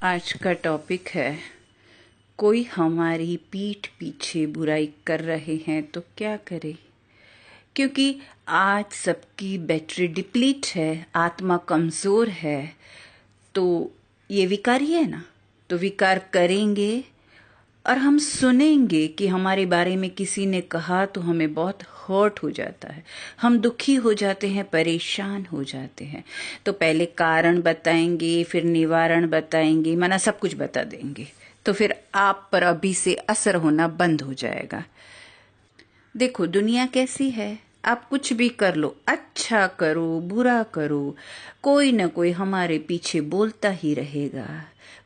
आज का टॉपिक है कोई हमारी पीठ पीछे बुराई कर रहे हैं तो क्या करें। क्योंकि आज सबकी बैटरी डिप्लीट है, आत्मा कमज़ोर है, तो ये विकारी है ना, तो विकार करेंगे और हम सुनेंगे कि हमारे बारे में किसी ने कहा तो हमें बहुत हर्ट हो जाता है, हम दुखी हो जाते हैं, परेशान हो जाते हैं। तो पहले कारण बताएंगे, फिर निवारण बताएंगे, माना सब कुछ बता देंगे, तो फिर आप पर अभी से असर होना बंद हो जाएगा। देखो दुनिया कैसी है, आप कुछ भी कर लो, अच्छा करो बुरा करो, कोई न कोई हमारे पीछे बोलता ही रहेगा।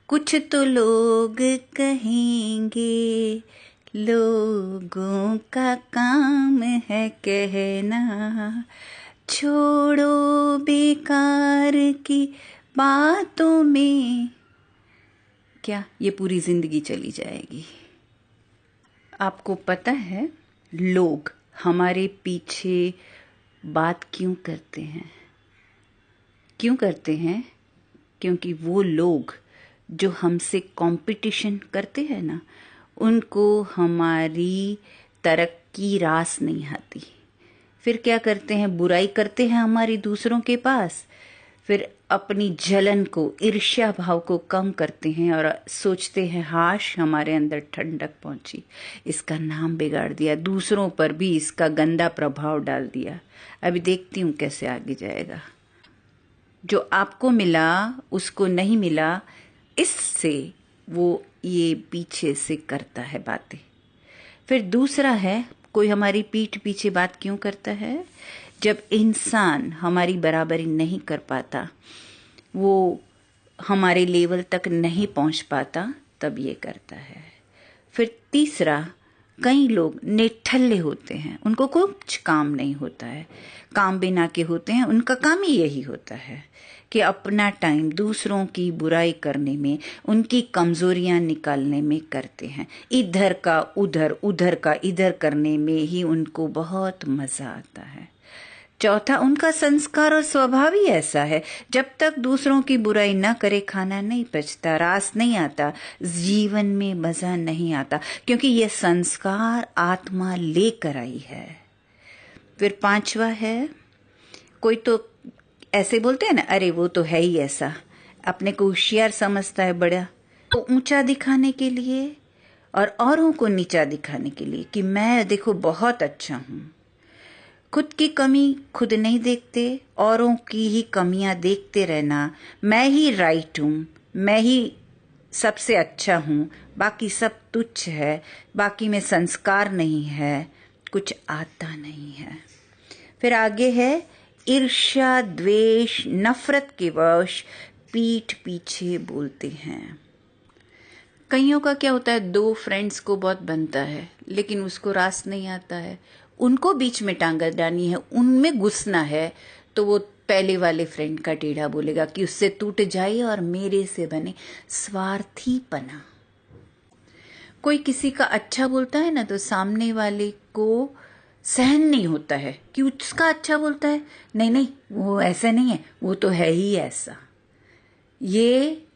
कुछ तो लोग कहेंगे, लोगों का काम है कहना, छोड़ो बेकार की बातों में, क्या ये पूरी जिंदगी चली जाएगी। आपको पता है लोग हमारे पीछे बात क्यों करते हैं? क्यों करते हैं? क्योंकि वो लोग जो हमसे कंपटीशन करते हैं ना, उनको हमारी तरक्की रास नहीं आती। फिर क्या करते हैं? बुराई करते हैं हमारी दूसरों के पास, फिर अपनी जलन को, ईर्ष्या भाव को कम करते हैं और सोचते हैं हाश हमारे अंदर ठंडक पहुंची, इसका नाम बिगाड़ दिया, दूसरों पर भी इसका गंदा प्रभाव डाल दिया। अभी देखती हूँ कैसे आगे जाएगा। जो आपको मिला उसको नहीं मिला, इससे वो ये पीछे से करता है बातें। फिर दूसरा है, कोई हमारी पीठ पीछे बात क्यों करता है? जब इंसान हमारी बराबरी नहीं कर पाता, वो हमारे लेवल तक नहीं पहुंच पाता, तब ये करता है। फिर तीसरा, कई लोग निठल्ले होते हैं, उनको कुछ काम नहीं होता है, काम बिना के होते हैं, उनका काम ही यही होता है कि अपना टाइम दूसरों की बुराई करने में, उनकी कमजोरियां निकालने में करते हैं। इधर का उधर, उधर का इधर करने में ही उनको बहुत मजा आता है। चौथा, उनका संस्कार और स्वभाव ही ऐसा है, जब तक दूसरों की बुराई न करे खाना नहीं पचता, रास नहीं आता, जीवन में मजा नहीं आता, क्योंकि ये संस्कार आत्मा लेकर आई है। फिर पांचवा है, कोई तो ऐसे बोलते हैं ना, अरे वो तो है ही ऐसा, अपने को होशियार समझता है बड़ा, तो ऊंचा दिखाने के लिए और औरों को नीचा दिखाने के लिए कि मैं देखो बहुत अच्छा हूं। खुद की कमी खुद नहीं देखते, औरों की ही कमियां देखते रहना, मैं ही राइट हूं, मैं ही सबसे अच्छा हूं, बाकी सब तुच्छ है, बाकी में संस्कार नहीं है, कुछ आता नहीं है। फिर आगे है, ईर्ष्या द्वेष नफरत के वश पीठ पीछे बोलते हैं। कईयों का क्या होता है, दो फ्रेंड्स को बहुत बनता है, लेकिन उसको रास नहीं आता है, उनको बीच में टांगा डानी है, उनमें घुसना है, तो वो पहले वाले फ्रेंड का टेढ़ा बोलेगा कि उससे टूट जाए और मेरे से बने। स्वार्थीपना। कोई किसी का अच्छा बोलता है ना, तो सामने वाले को सहन नहीं होता है कि उसका अच्छा बोलता है, नहीं नहीं वो ऐसा नहीं है, वो तो है ही ऐसा। ये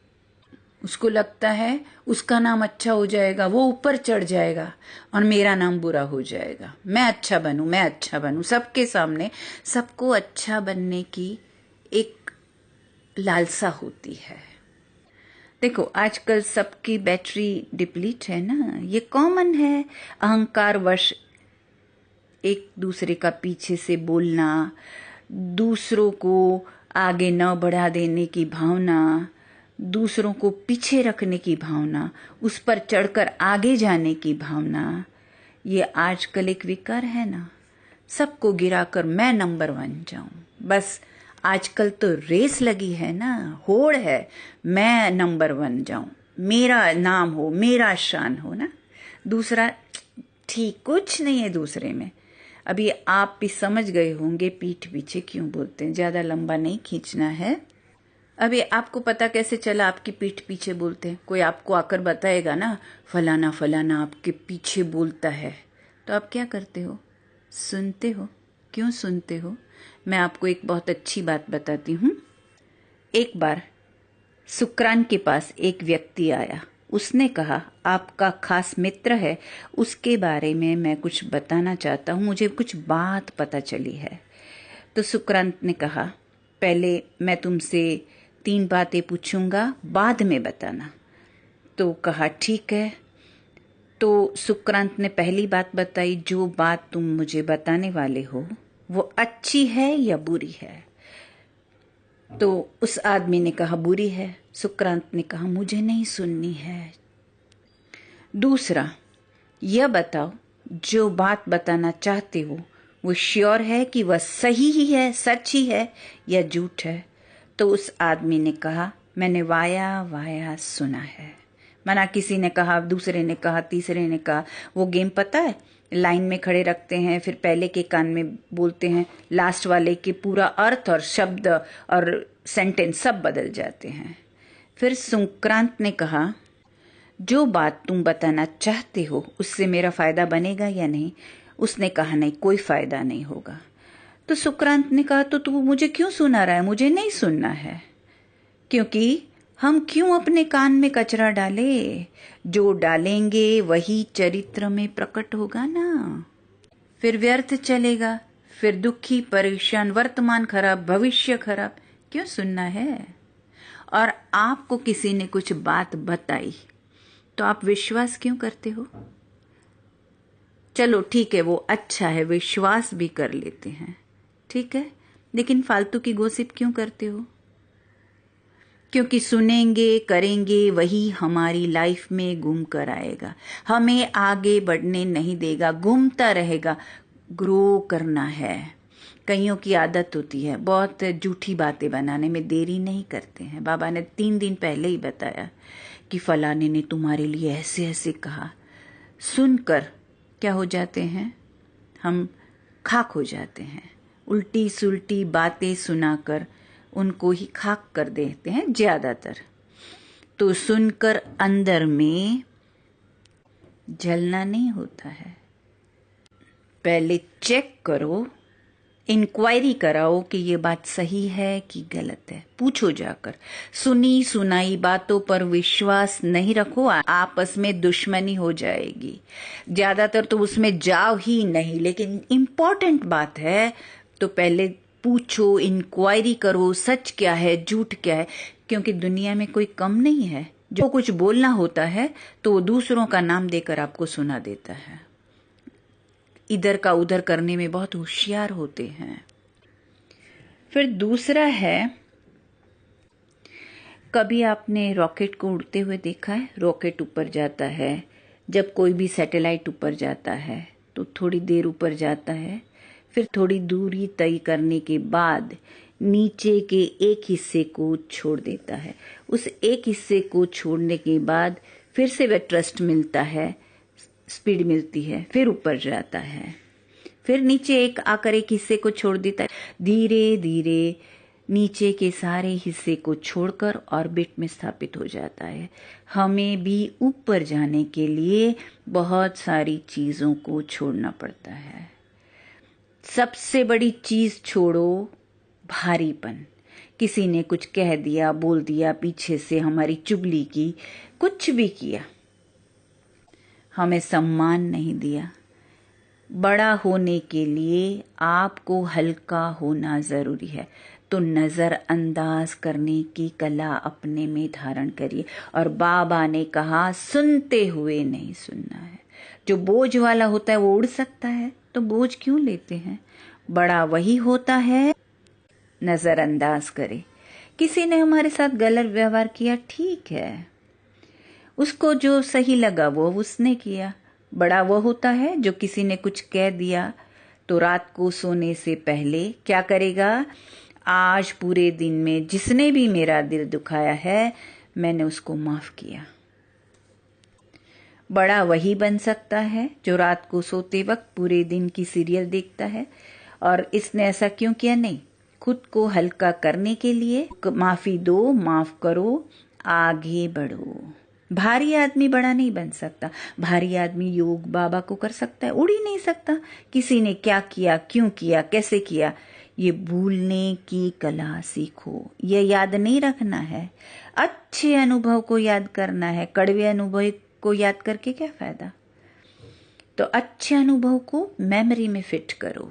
उसको लगता है उसका नाम अच्छा हो जाएगा, वो ऊपर चढ़ जाएगा और मेरा नाम बुरा हो जाएगा। मैं अच्छा बनूं, मैं अच्छा बनूं, सबके सामने सबको अच्छा बनने की एक लालसा होती है। देखो आजकल सबकी बैटरी डिप्लीट है ना, ये कॉमन है। अहंकार वश एक दूसरे का पीछे से बोलना, दूसरों को आगे न बढ़ा देने की भावना, दूसरों को पीछे रखने की भावना, उस पर चढ़कर आगे जाने की भावना, ये आजकल एक विकार है ना। सबको गिराकर मैं नंबर 1 जाऊं, बस आजकल तो रेस लगी है ना, होड़ है, मैं नंबर 1 जाऊं, मेरा नाम हो, मेरा शान हो ना। दूसरा ठीक कुछ नहीं है दूसरे में। अभी आप भी समझ गए होंगे पीठ पीछे क्यों बोलते हैं, ज्यादा लंबा नहीं खींचना है। अभी आपको पता कैसे चला आपकी पीठ पीछे बोलते हैं? कोई आपको आकर बताएगा ना, फलाना फलाना आपके पीछे बोलता है, तो आप क्या करते हो? सुनते हो। क्यों सुनते हो? मैं आपको एक बहुत अच्छी बात बताती हूँ। एक बार सुकरान के पास एक व्यक्ति आया। उसने कहा, आपका खास मित्र है, उसके बारे में मैं कुछ बताना चाहता हूँ, मुझे कुछ बात पता चली है। तो सुकरांत ने कहा, पहले मैं तुमसे 3 बातें पूछूंगा, बाद में बताना। तो कहा ठीक है। तो सुकरांत ने पहली बात बताई, जो बात तुम मुझे बताने वाले हो वो अच्छी है या बुरी है? तो उस आदमी ने कहा बुरी है। सुकरांत ने कहा मुझे नहीं सुननी है। दूसरा, यह बताओ जो बात बताना चाहते हो वो श्योर है कि वह सही ही है, सच ही है या झूठ है? तो उस आदमी ने कहा मैंने वाया वाया सुना है। माना किसी ने कहा, दूसरे ने कहा, तीसरे ने कहा। वो गेम पता है, लाइन में खड़े रखते हैं, फिर पहले के कान में बोलते हैं, लास्ट वाले के पूरा अर्थ और शब्द और सेंटेंस सब बदल जाते हैं। फिर सुकरांत ने कहा जो बात तुम बताना चाहते हो उससे मेरा फायदा बनेगा या नहीं? उसने कहा नहीं, कोई फायदा नहीं होगा। तो सुकरांत ने कहा तो तू मुझे क्यों सुना रहा है? मुझे नहीं सुनना है। क्योंकि हम क्यों अपने कान में कचरा डाले? जो डालेंगे वही चरित्र में प्रकट होगा ना। फिर व्यर्थ चलेगा, फिर दुखी, परेशान, वर्तमान खराब, भविष्य खराब। क्यों सुनना है? और आपको किसी ने कुछ बात बताई तो आप विश्वास क्यों करते हो? चलो ठीक है, वो अच्छा है, विश्वास भी कर लेते हैं, ठीक है, लेकिन फालतू की गॉसिप क्यों करते हो? क्योंकि सुनेंगे, करेंगे, वही हमारी लाइफ में घूम कर आएगा, हमें आगे बढ़ने नहीं देगा, घूमता रहेगा। ग्रो करना है। कईयों की आदत होती है बहुत झूठी बातें बनाने में, देरी नहीं करते हैं। बाबा ने 3 दिन पहले ही बताया कि फलाने ने तुम्हारे लिए ऐसे ऐसे कहा। सुनकर क्या हो जाते हैं? हम खाक हो जाते हैं। उल्टी सुल्टी बातें सुनाकर उनको ही खाक कर देते हैं ज्यादातर। तो सुनकर अंदर में जलना नहीं होता है। पहले चेक करो, इंक्वायरी कराओ कि ये बात सही है कि गलत है। पूछो जाकर। सुनी सुनाई बातों पर विश्वास नहीं रखो, आपस में दुश्मनी हो जाएगी। ज्यादातर तो उसमें जाओ ही नहीं, लेकिन इम्पोर्टेंट बात है तो पहले पूछो, इंक्वायरी करो, सच क्या है, झूठ क्या है। क्योंकि दुनिया में कोई कम नहीं है। जो कुछ बोलना होता है तो वो दूसरों का नाम देकर आपको सुना देता है। इधर का उधर करने में बहुत होशियार होते हैं। फिर दूसरा है, कभी आपने रॉकेट को उड़ते हुए देखा है? रॉकेट ऊपर जाता है, जब कोई भी सैटेलाइट ऊपर जाता है तो थोड़ी देर ऊपर जाता है, फिर थोड़ी दूरी तय करने के बाद नीचे के एक हिस्से को छोड़ देता है। उस एक हिस्से को छोड़ने के बाद फिर से वह ट्रस्ट मिलता है, स्पीड मिलती है, फिर ऊपर जाता है, फिर नीचे एक आकर एक हिस्से को छोड़ देता है। धीरे धीरे नीचे के सारे हिस्से को छोड़कर ऑर्बिट में स्थापित हो जाता है। हमें भी ऊपर जाने के लिए बहुत सारी चीजों को छोड़ना पड़ता है। सबसे बड़ी चीज छोड़ो, भारीपन। किसी ने कुछ कह दिया, बोल दिया, पीछे से हमारी चुगली की, कुछ भी किया, हमें सम्मान नहीं दिया। बड़ा होने के लिए आपको हल्का होना जरूरी है। तो नजरअंदाज करने की कला अपने में धारण करिए। और बाबा ने कहा सुनते हुए नहीं सुनना है। जो बोझ वाला होता है वो उड़ सकता है, तो बोझ क्यों लेते हैं? बड़ा वही होता है, नजरअंदाज करे। किसी ने हमारे साथ गलत व्यवहार किया, ठीक है, उसको जो सही लगा वो उसने किया। बड़ा वो होता है जो किसी ने कुछ कह दिया तो रात को सोने से पहले क्या करेगा? आज पूरे दिन में जिसने भी मेरा दिल दुखाया है मैंने उसको माफ किया। बड़ा वही बन सकता है जो रात को सोते वक्त पूरे दिन की सीरियल देखता है और इसने ऐसा क्यों किया? नहीं, खुद को हल्का करने के लिए माफी दो, माफ करो, आगे बढ़ो। भारी आदमी बड़ा नहीं बन सकता। भारी आदमी योग बाबा को कर सकता है, उड़ ही नहीं सकता। किसी ने क्या किया, क्यों किया, कैसे किया, ये भूलने की कला सीखो। ये याद नहीं रखना है, अच्छे अनुभव को याद करना है। कड़वे अनुभव को याद करके क्या फायदा। तो अच्छे अनुभव को मेमोरी में फिट करो।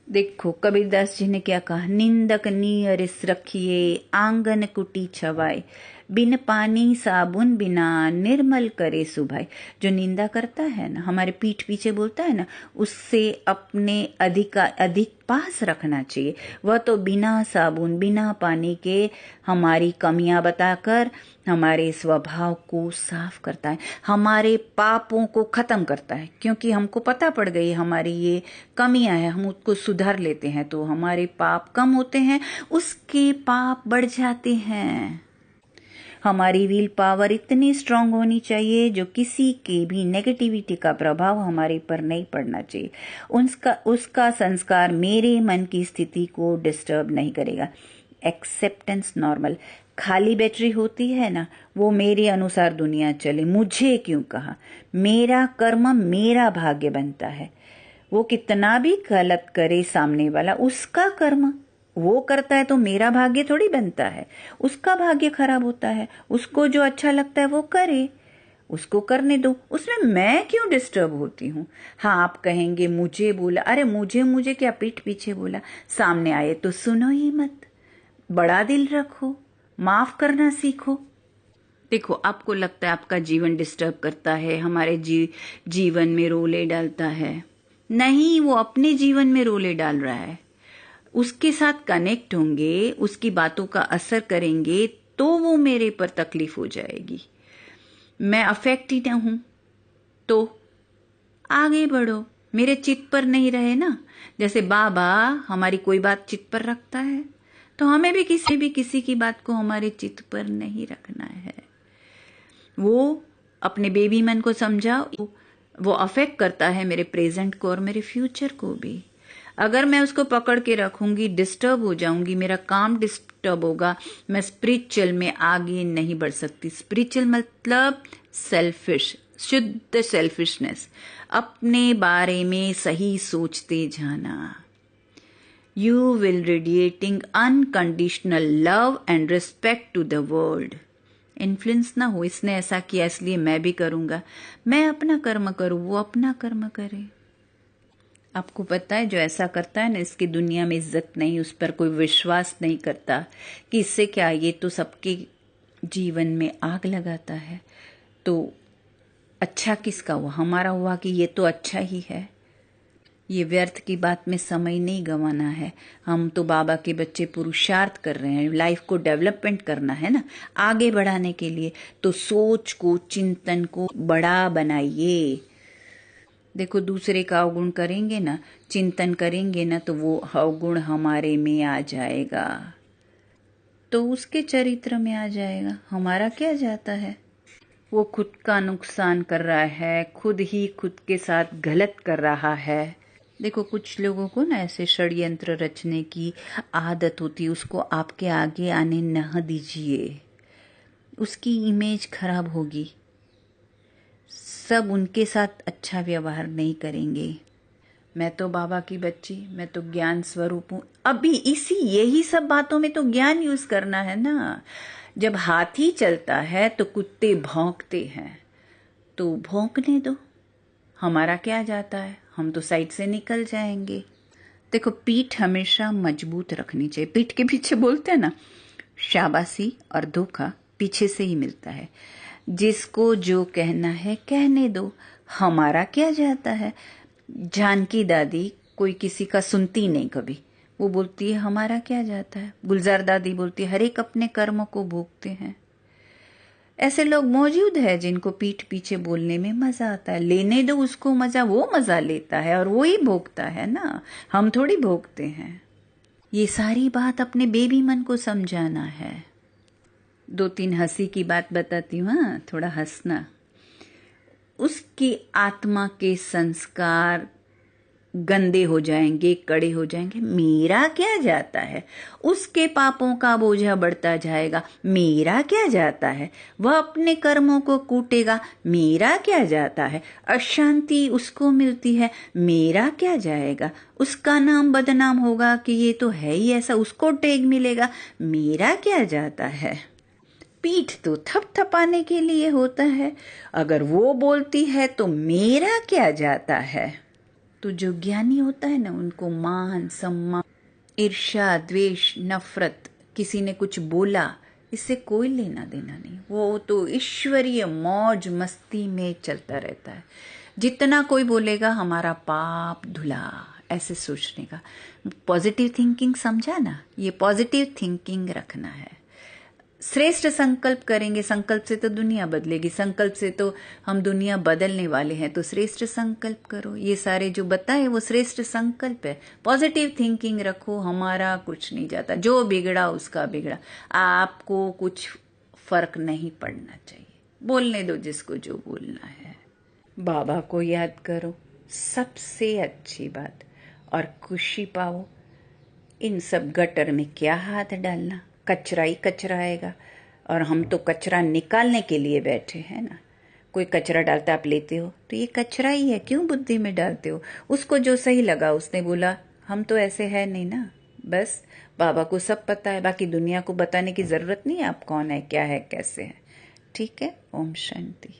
देखो कबीरदास जी ने क्या कहा, निंदक नियरिस रखिए आंगन कुटी छवाए, बिन पानी साबुन बिना निर्मल करे सुभाई। जो निंदा करता है ना, हमारे पीठ पीछे बोलता है ना, उससे अपने अधिक पास रखना चाहिए। वह तो बिना साबुन बिना पानी के हमारी कमियां बताकर हमारे स्वभाव को साफ करता है, हमारे पापों को खत्म करता है। क्योंकि हमको पता पड़ गई हमारी ये कमियां हैं, हम उसको सुधार लेते हैं तो हमारे पाप कम होते हैं, उसके पाप बढ़ जाते हैं। हमारी विल पावर इतनी स्ट्रांग होनी चाहिए जो किसी के भी नेगेटिविटी का प्रभाव हमारे पर नहीं पड़ना चाहिए। उसका संस्कार मेरे मन की स्थिति को डिस्टर्ब नहीं करेगा। Acceptance normal. खाली बैटरी होती है ना, वो मेरे अनुसार दुनिया चले, मुझे क्यों कहा। मेरा कर्म मेरा भाग्य बनता है। वो कितना भी गलत करे सामने वाला, उसका कर्म वो करता है तो मेरा भाग्य थोड़ी बनता है। उसका भाग्य खराब होता है, उसको जो अच्छा लगता है वो करे, उसको करने दो, उसमें मैं क्यों डिस्टर्ब होती हूँ। हाँ आप कहेंगे मुझे बोला, अरे मुझे क्या, पीठ पीछे बोला, सामने आए तो सुनो ही मत। बड़ा दिल रखो, माफ करना सीखो। देखो आपको लगता है आपका जीवन डिस्टर्ब करता है, हमारे जीवन में रोले डालता है। नहीं, वो अपने जीवन में रोले डाल रहा है। उसके साथ कनेक्ट होंगे, उसकी बातों का असर करेंगे तो वो मेरे पर तकलीफ हो जाएगी। मैं अफेक्ट ही ना हूं तो आगे बढ़ो, मेरे चित्त पर नहीं रहे ना। जैसे बाबा हमारी कोई बात चित्त पर रखता है तो हमें भी किसी की बात को हमारे चित्त पर नहीं रखना है। वो अपने बेबी मन को समझाओ, वो अफेक्ट करता है मेरे प्रेजेंट को और मेरे फ्यूचर को भी। अगर मैं उसको पकड़ के रखूंगी, डिस्टर्ब हो जाऊंगी, मेरा काम डिस्टर्ब होगा, मैं स्पिरिचुअल में आगे नहीं बढ़ सकती। स्पिरिचुअल मतलब सेल्फिश, शुद्ध सेल्फिशनेस, अपने बारे में सही सोचते जाना। You will radiating unconditional love and respect to the world. Influence ना हो, इसने ऐसा किया इसलिए मैं भी करूंगा। मैं अपना कर्म करूं, वो अपना कर्म करे। आपको पता है जो ऐसा करता है ना, इसकी दुनिया में इज्जत नहीं, उस पर कोई विश्वास नहीं करता कि इससे क्या, ये तो सबके जीवन में आग लगाता है। तो अच्छा किसका हुआ, हमारा हुआ कि ये तो अच्छा ही है। ये व्यर्थ की बात में समय नहीं गंवाना है। हम तो बाबा के बच्चे पुरुषार्थ कर रहे हैं, लाइफ को डेवलपमेंट करना है ना, आगे बढ़ाने के लिए। तो सोच को, चिंतन को बड़ा बनाइए। देखो दूसरे का अवगुण करेंगे ना, चिंतन करेंगे ना, तो वो अवगुण हमारे में आ जाएगा, तो उसके चरित्र में आ जाएगा। हमारा क्या जाता है। वो खुद का नुकसान कर रहा है, खुद ही खुद के साथ गलत कर रहा है। देखो कुछ लोगों को ना ऐसे षड्यंत्र रचने की आदत होती है, उसको आपके आगे आने न दीजिए, उसकी इमेज खराब होगी। सब उनके साथ अच्छा व्यवहार नहीं करेंगे। मैं तो बाबा की बच्ची, मैं तो ज्ञान स्वरूप हूं। अभी यही सब बातों में तो ज्ञान यूज करना है ना। जब हाथी चलता है तो कुत्ते भौंकते हैं, तो भौंकने दो, हमारा क्या जाता है, हम तो साइड से निकल जाएंगे। देखो पीठ हमेशा मजबूत रखनी चाहिए। पीठ के पीछे बोलते हैं ना, शाबाशी और धोखा पीछे से ही मिलता है। जिसको जो कहना है कहने दो, हमारा क्या जाता है। जानकी दादी कोई किसी का सुनती नहीं कभी, वो बोलती है हमारा क्या जाता है। गुलजार दादी बोलती है हर एक अपने कर्म को भोगते हैं। ऐसे लोग मौजूद है जिनको पीठ पीछे बोलने में मजा आता है। लेने दो उसको मजा, वो मजा लेता है और वो ही भोगता है ना, हम थोड़ी भोगते हैं। ये सारी बात अपने बेबी मन को समझाना है। 2-3 हंसी की बात बताती हूँ, हाँ थोड़ा हंसना। उसकी आत्मा के संस्कार गंदे हो जाएंगे, कड़े हो जाएंगे, मेरा क्या जाता है। उसके पापों का बोझा बढ़ता जाएगा, मेरा क्या जाता है। वह अपने कर्मों को कूटेगा, मेरा क्या जाता है। अशांति उसको मिलती है, मेरा क्या जाएगा। उसका नाम बदनाम होगा कि ये तो है ही ऐसा, उसको टेग मिलेगा, मेरा क्या जाता है। पीठ तो थपथपाने के लिए होता है, अगर वो बोलती है तो मेरा क्या जाता है। तो जो ज्ञानी होता है ना, उनको मान सम्मान, ईर्ष्या, द्वेष, नफरत, किसी ने कुछ बोला, इससे कोई लेना देना नहीं। वो तो ईश्वरीय मौज मस्ती में चलता रहता है। जितना कोई बोलेगा हमारा पाप धुला, ऐसे सोचने का। पॉजिटिव थिंकिंग समझा ना, ये पॉजिटिव थिंकिंग रखना है। श्रेष्ठ संकल्प करेंगे, संकल्प से तो दुनिया बदलेगी, संकल्प से तो हम दुनिया बदलने वाले हैं। तो श्रेष्ठ संकल्प करो, ये सारे जो बताए वो श्रेष्ठ संकल्प है। पॉजिटिव थिंकिंग रखो, हमारा कुछ नहीं जाता, जो बिगड़ा उसका बिगड़ा, आपको कुछ फर्क नहीं पड़ना चाहिए। बोलने दो जिसको जो बोलना है। बाबा को याद करो, सबसे अच्छी बात, और खुशी पाओ। इन सब गटर में क्या हाथ डालना, कचरा ही कचरा आएगा। और हम तो कचरा निकालने के लिए बैठे हैं ना। कोई कचरा डालता आप लेते हो तो ये कचरा ही है, क्यों बुद्धि में डालते हो। उसको जो सही लगा उसने बोला, हम तो ऐसे है नहीं ना। बस बाबा को सब पता है, बाकी दुनिया को बताने की जरूरत नहीं है आप कौन है, क्या है, कैसे है। ठीक है, ओम शांति।